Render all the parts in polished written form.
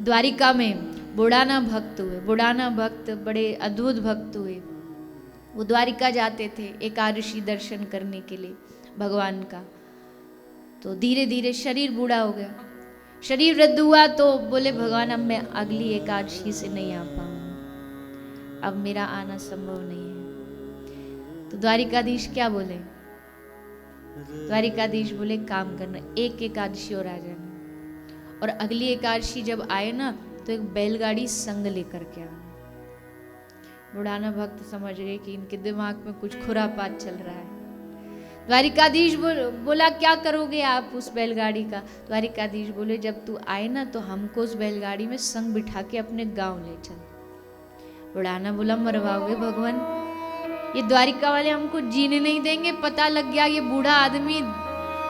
द्वारिका में बुढ़ाना भक्त हुए। बुढ़ाना भक्त बड़े अद्भुत भक्त हुए। वो द्वारिका जाते थे एकादशी दर्शन करने के लिए भगवान का। तो धीरे धीरे शरीर बूढ़ा हो गया, शरीर वृद्ध हुआ, तो बोले भगवान अब मैं अगली एकादशी से नहीं आ पाऊंगा, अब मेरा आना संभव नहीं है। तो द्वारिकाधीश क्या बोले? द्वारिकाधीश बोले काम करना, एक एकादशी और आ जाना, और अगली एकादशी जब आए ना तो एक बैलगाड़ी संग लेकर के आना। बुढ़ाना भक्त समझ गए कि इनके दिमाग में कुछ खुरापात चल रहा है। द्वारिकाधीश बोला क्या करोगे आप उस बैलगाड़ी का? द्वारिकाधीश बोले जब तू आए ना तो हमको उस बैलगाड़ी में संग बिठा के अपने गांव ले चल। बुढ़ाना बोला मरवाओगे भगवान, ये द्वारिका वाले हमको जीने नहीं देंगे, पता लग गया ये बूढ़ा आदमी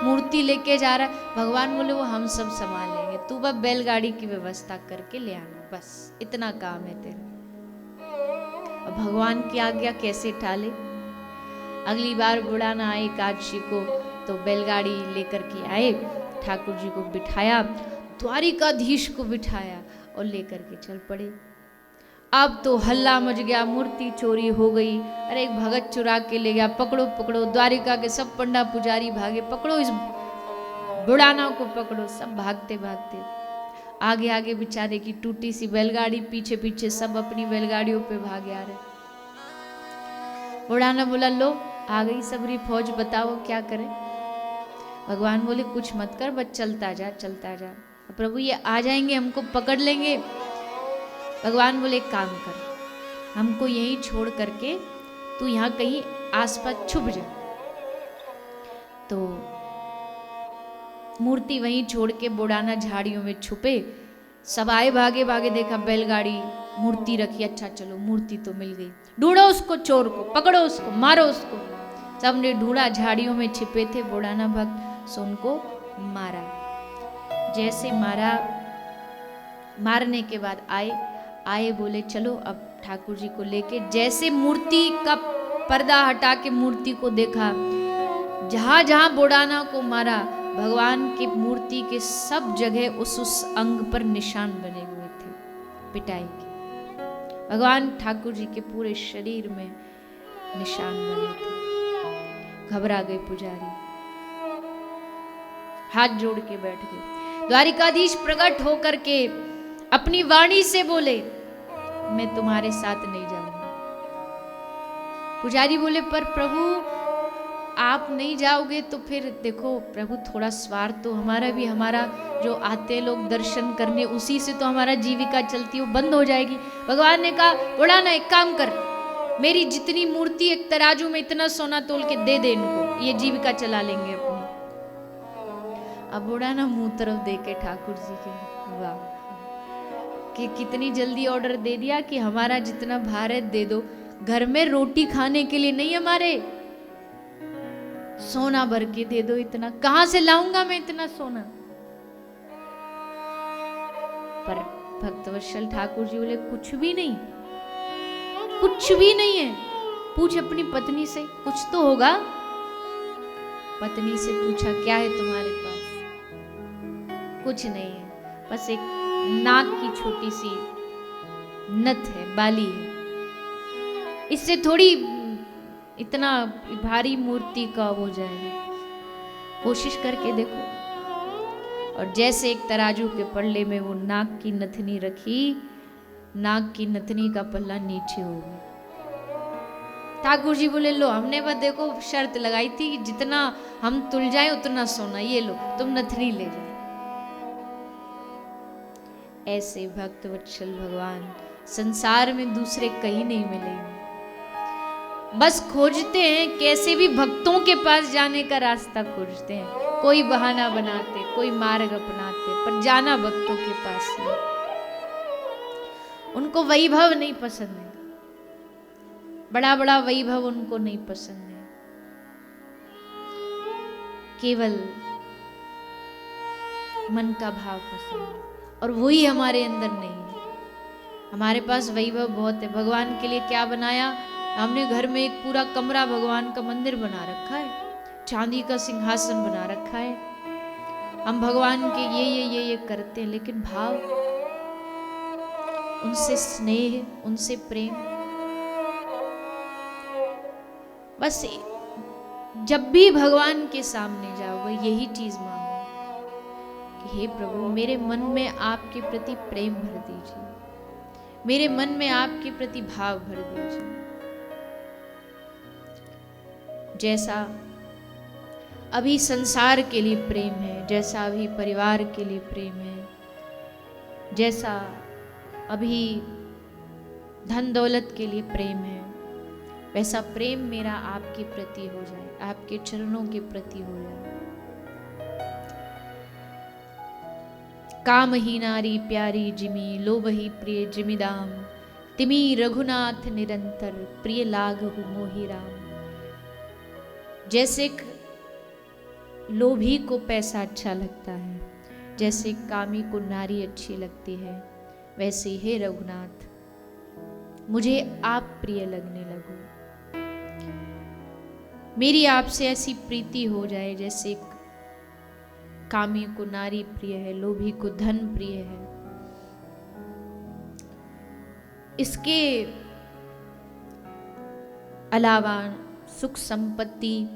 मूर्ति लेके जा रहा है। भगवान बोले वो हम सब संभाल लेंगे, तू बस बैलगाड़ी की व्यवस्था करके ले आना, बस इतना काम है तेरा। अब भगवान की आज्ञा कैसे टाले? अगली बार बुढ़ाना आए एकादशी को तो बैलगाड़ी लेकर के आए, ठाकुर जी को बिठाया, द्वारिकाधीश को बिठाया और लेकर के चल पड़े। अब तो हल्ला मच गया, मूर्ति चोरी हो गई, अरे एक भगत चुरा के ले गया, पकड़ो पकड़ो। द्वारिका के सब पंडा पुजारी भागे, पकड़ो इस बुढ़ाना को पकड़ो। सब भागते भागते आगे आगे बेचारे की टूटी सी बैलगाड़ी, पीछे पीछे सब अपनी बैलगाड़ियों पे भागे आ रहे। बुढ़ाना बोला लो आ गई सबरी फौज, बताओ क्या करें? भगवान बोले कुछ मत कर, बस चलता जा चलता जा। प्रभु ये आ जाएंगे हमको पकड़ लेंगे। भगवान बोले एक काम कर, हमको यहीं छोड़ करके तू यहाँ कहीं आसपास छुप जा। तो मूर्ति वहीं छोड़ के बुढ़ाना झाड़ियों में छुपे। सब आए भागे भागे, देखा बैलगाड़ी मूर्ति रखी, अच्छा चलो मूर्ति तो मिल गई, ढूंढो उसको, चोर को पकड़ो, उसको मारो उसको। सबने ढूंढा, झाड़ियों में छिपे थे बुढ़ाना भक्त, सो उनको मारा। जैसे मारा, मारने के बाद आए बोले चलो अब ठाकुर जी को लेके। जैसे मूर्ति का पर्दा हटा के मूर्ति को देखा, जहां जहां बुढ़ाना को मारा, भगवान की मूर्ति के सब जगह उस अंग पर निशान बने हुए थे पिटाई के। भगवान ठाकुर जी के पूरे शरीर में निशान बने थे। घबरा गए पुजारी, हाथ जोड़ के बैठ गए। द्वारिकाधीश प्रकट होकर के अपनी वाणी से बोले मैं तुम्हारे साथ नहीं जाऊंगा। पुजारी बोले पर प्रभु आप नहीं जाओगे तो फिर देखो प्रभु थोड़ा स्वार्थ तो हमारा भी, हमारा जो आते लोग दर्शन करने उसी से तो हमारा जीविका चलती है, वो बंद हो जाएगी। भगवान ने कहा बड़ा ना एक काम कर, मेरी जितनी मूर्ति एक तराजू में इतना सोना तोल के दे दे इनको, ये जीविका चला लेंगे अपनी। अब बूढ़ा ना मुंह तरफ दे के ठाकुर जी के, वाह कि कितनी जल्दी ऑर्डर दे दिया कि हमारा जितना भार है दे दो, घर में रोटी खाने के लिए नहीं, हमारे सोना भर के दे दो। इतना कहां से लाऊंगा मैं इतना सोना? पर भक्तवत्सल ठाकुर जी बोले कुछ भी नहीं, कुछ भी नहीं है, पूछ अपनी पत्नी से, कुछ तो होगा। पत्नी से पूछा क्या है तुम्हारे पास? कुछ नहीं है, बस एक नाक की छोटी सी नथ है, बाली है, इससे थोड़ी इतना भारी मूर्ति का हो जाएगा, कोशिश करके देखो। और जैसे एक तराजू के पल्ले में वो नाक की नथनी रखी, नाक की नथनी का पल्ला नीचे हो गया। ठाकुर जी बोले लो, हमने बस देखो शर्त लगाई थी कि जितना हम तुल जाए उतना सोना, ये लो तुम नथनी ले जाओ। ऐसे भक्त वत्सल भगवान संसार में दूसरे कहीं नहीं मिलेंगे। बस खोजते हैं कैसे भी भक्तों के पास जाने का रास्ता खोजते हैं, कोई बहाना बनाते, कोई मार्ग अपनाते, पर जाना भक्तों के पास नहीं। उनको वैभव नहीं पसंद है, बड़ा बड़ा वैभव उनको नहीं पसंद है, केवल मन का भाव पसंद है, और वही हमारे अंदर नहीं है। हमारे पास वैभव बहुत है। भगवान के लिए क्या बनाया हमने? घर में एक पूरा कमरा भगवान का मंदिर बना रखा है, चांदी का सिंहासन बना रखा है, हम भगवान के ये करते हैं, लेकिन भाव उनसे स्नेह, उनसे प्रेम। बस जब भी भगवान के सामने जाओ वह यही चीज मांगो कि हे प्रभु, मेरे मन में आपके प्रति प्रेम भर दीजिए, मेरे मन में आपके प्रति भाव भर दीजिए। जैसा अभी संसार के लिए प्रेम है, जैसा अभी परिवार के लिए प्रेम है, जैसा अभी धन दौलत के लिए प्रेम है, वैसा प्रेम मेरा आपके प्रति हो जाए, आपके चरणों के प्रति हो जाए। काम ही नारी प्यारी जिमी, लोभ ही प्रिय जिमिदाम, तिमी रघुनाथ निरंतर, प्रिय लागहु मोहि राम। जैसे लोभी को पैसा अच्छा लगता है, जैसे कामी को नारी अच्छी लगती है, वैसे हे रघुनाथ मुझे आप प्रिय लगने लगो। मेरी आपसे ऐसी प्रीति हो जाए जैसे कामी को नारी प्रिय है, लोभी को धन प्रिय है। इसके अलावा सुख संपत्ति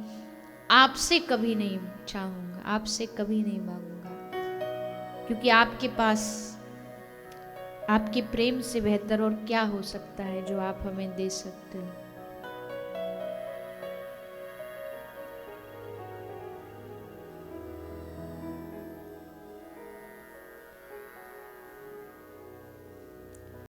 आपसे कभी नहीं चाहूंगा, आपसे कभी नहीं मांगूंगा, क्योंकि आपके पास आपके प्रेम से बेहतर और क्या हो सकता है जो आप हमें दे सकते हो।